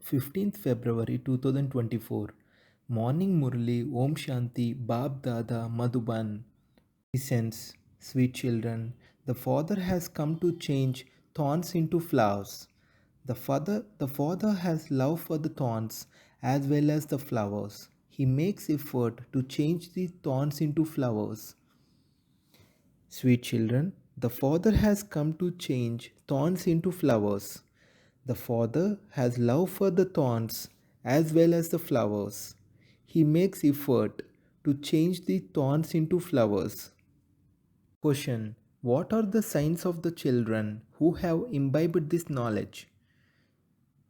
15th February 2024. Morning Murli, Om Shanti, Bab Dada, Madhuban. Listens, sweet children, the Father has come to change thorns into flowers. The Father has love for the thorns as well as the flowers. He makes effort to change the thorns into flowers. Sweet children, the Father has come to change thorns into flowers. The Father has love for the thorns as well as the flowers. He makes effort to change the thorns into flowers. Question: what are the signs of the children who have imbibed this knowledge?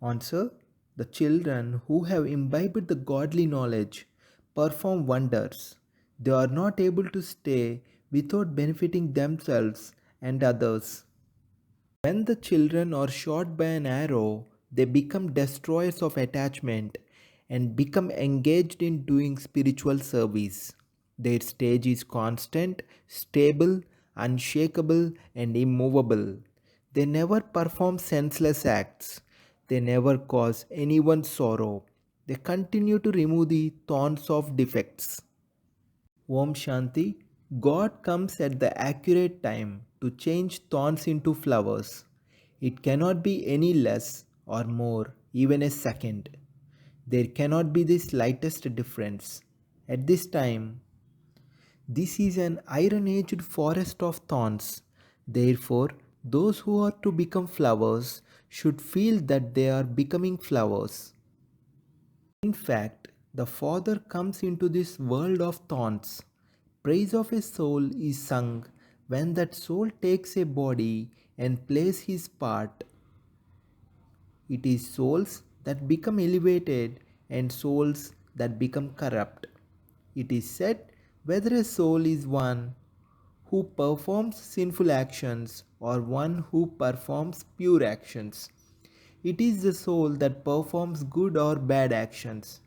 Answer: the children who have imbibed the godly knowledge perform wonders. They are not able to stay without benefiting themselves and others. When the children are shot by an arrow, they become destroyers of attachment and become engaged in doing spiritual service. Their stage is constant, stable, unshakable, and immovable. They never perform senseless acts. They never cause anyone sorrow. They continue to remove the thorns of defects. Om Shanti. God comes at the accurate time to change thorns into flowers. It cannot be any less or more, even a second. There cannot be the slightest difference. At this time, this is an iron aged forest of thorns. Therefore, those who are to become flowers should feel that they are becoming flowers. In fact, the Father comes into this world of thorns. Praise of a soul is sung when that soul takes a body and plays his part. It is souls that become elevated and souls that become corrupt. It is said whether a soul is one who performs sinful actions or one who performs pure actions. It is the soul that performs good or bad actions.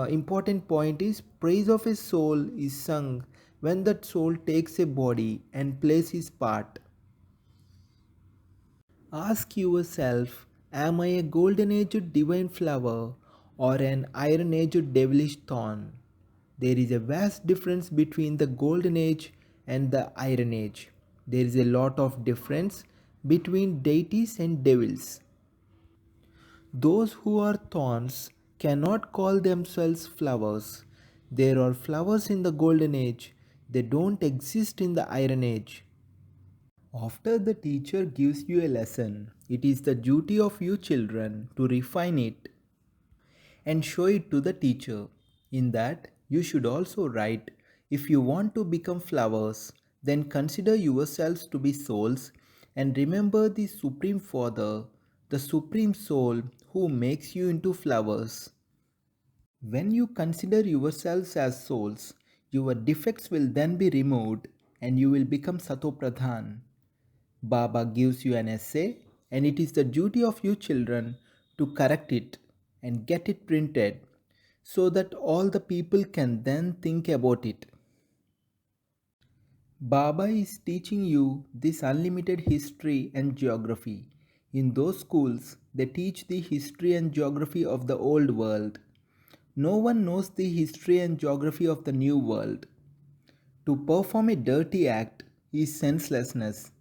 Important point is praise of a soul is sung when that soul takes a body and plays his part. Ask yourself, am I a golden aged divine flower or an iron aged devilish thorn? There is a vast difference between the golden age and the iron age. There is a lot of difference between deities and devils. Those who are thorns cannot call themselves flowers. There are flowers in the golden age, they don't exist in the iron age. After the teacher gives you a lesson, it is the duty of you children to refine it and show it to the teacher. In that, you should also write, if you want to become flowers, then consider yourselves to be souls and remember the Supreme Father, the Supreme Soul who makes you into flowers. When you consider yourselves as souls, your defects will then be removed and you will become Satopradhan. Baba gives you an essay, and it is the duty of you children to correct it and get it printed so that all the people can then think about it. Baba is teaching you this unlimited history and geography. In those schools, they teach the history and geography of the old world. No one knows the history and geography of the new world. To perform a dirty act is senselessness.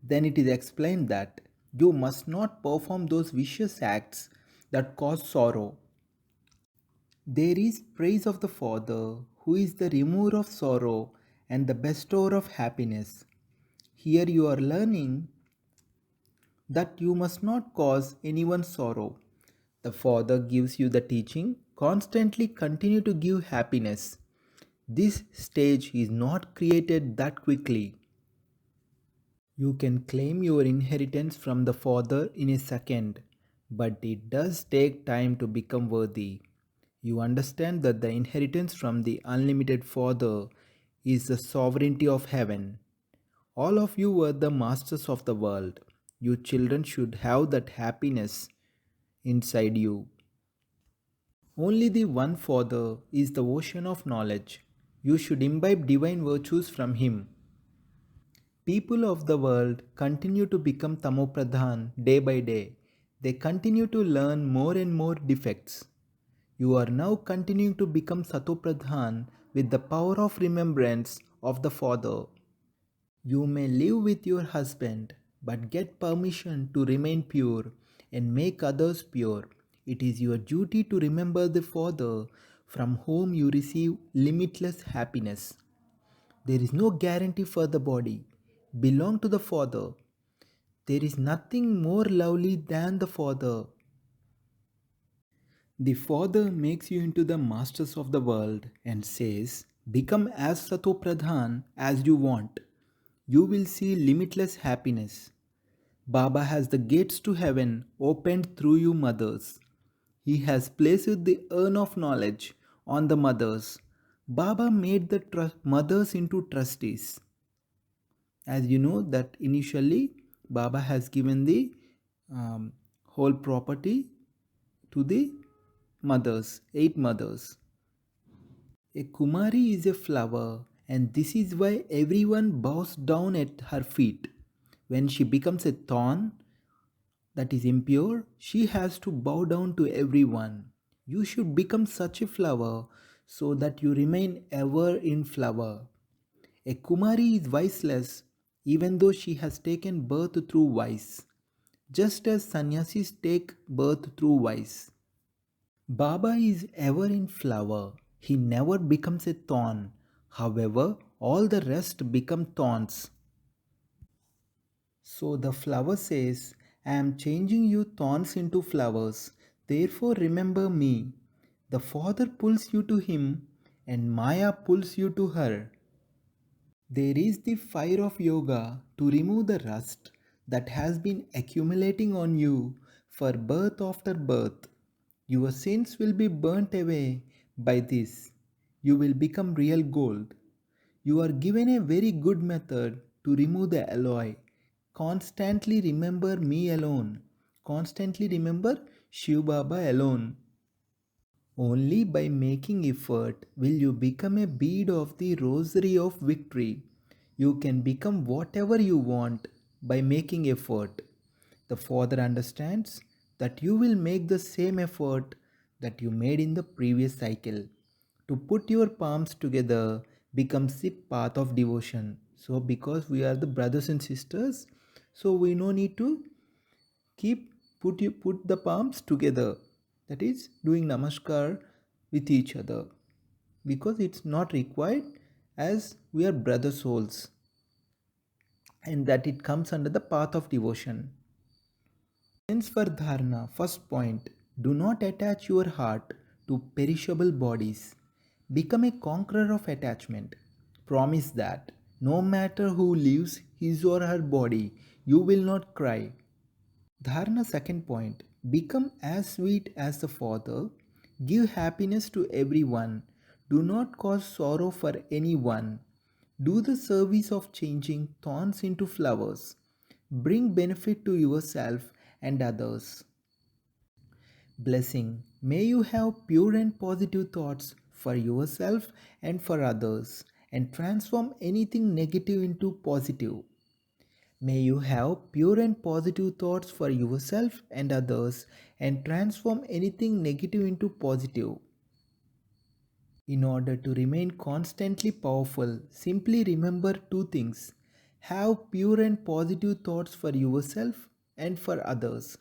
Then it is explained that you must not perform those vicious acts that cause sorrow. There is praise of the Father, who is the remover of sorrow and the bestower of happiness. Here you are learning that you must not cause anyone sorrow. The Father gives you the teaching, constantly continue to give happiness. This stage is not created that quickly. You can claim your inheritance from the Father in a second, but it does take time to become worthy. You understand that the inheritance from the unlimited Father is the sovereignty of heaven. All of you were the masters of the world. You children should have that happiness inside you. Only the one Father is the ocean of knowledge. You should imbibe divine virtues from Him. People of the world continue to become Tamopradhan day by day. They continue to learn more and more defects. You are now continuing to become Satopradhan with the power of remembrance of the Father. You may live with your husband, but get permission to remain pure and make others pure. It is your duty to remember the Father from whom you receive limitless happiness. There is no guarantee for the body. Belong to the Father. There is nothing more lovely than the Father. The Father makes you into the masters of the world and says, become as Satopradhan as you want. You will see limitless happiness. Baba has the gates to heaven opened through you mothers. He has placed the urn of knowledge on the mothers. Baba made the mothers into trustees. As you know that initially Baba has given the um, whole property to the mothers, 8 mothers. A Kumari is a flower, and this is why everyone bows down at her feet. When she becomes a thorn, that is impure, she has to bow down to everyone. You should become such a flower so that you remain ever in flower. A Kumari is viceless even though she has taken birth through vice, just as sannyasis take birth through vice. Baba is ever in flower. He never becomes a thorn. However, all the rest become thorns. So the flower says, I am changing you thorns into flowers. Therefore remember me. The Father pulls you to him and Maya pulls you to her. There is the fire of yoga to remove the rust that has been accumulating on you for birth after birth. Your sins will be burnt away by this. You will become real gold. You are given a very good method to remove the alloy. Constantly remember me alone. Constantly remember Shiva Baba alone. Only by making effort will you become a bead of the rosary of victory. You can become whatever you want by making effort. The Father understands that you will make the same effort that you made in the previous cycle. To put your palms together becomes the path of devotion. So because we are the brothers and sisters, so we no need to keep put the palms together, that is doing namaskar with each other, because it's not required, as we are brother souls, and that it comes under the path of devotion. Hence for dharana, first point, do not attach your heart to perishable bodies. Become a conqueror of attachment. Promise that no matter who leaves his or her body, you will not cry. Dharana second point, become as sweet as the Father. Give happiness to everyone. Do not cause sorrow for anyone. Do the service of changing thorns into flowers. Bring benefit to yourself and others. Blessing. May you have pure and positive thoughts for yourself and for others and transform anything negative into positive. May you have pure and positive thoughts for yourself and others and transform anything negative into positive. In order to remain constantly powerful, simply remember two things. Have pure and positive thoughts for yourself and for others.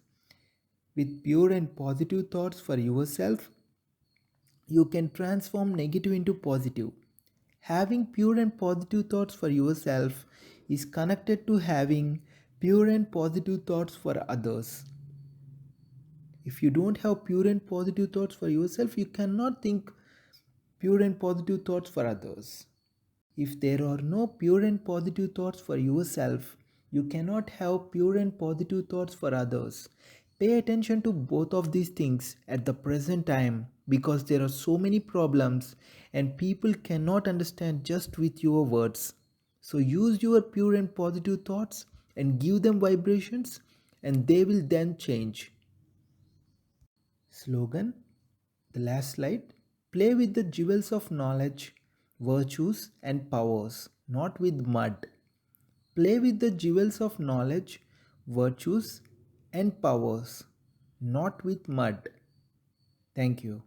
With pure and positive thoughts for yourself, you can transform negative into positive. Having pure and positive thoughts for yourself is connected to having pure and positive thoughts for others. If you don't have pure and positive thoughts for yourself, you cannot think pure and positive thoughts for others. If there are no pure and positive thoughts for yourself, you cannot have pure and positive thoughts for others. Pay attention to both of these things at the present time, because there are so many problems and people cannot understand just with your words. So use your pure and positive thoughts and give them vibrations, and they will then change. Slogan, the last slide. Play with the jewels of knowledge, virtues, and powers, not with mud. Play with the jewels of knowledge, virtues, and powers, not with mud. Thank you.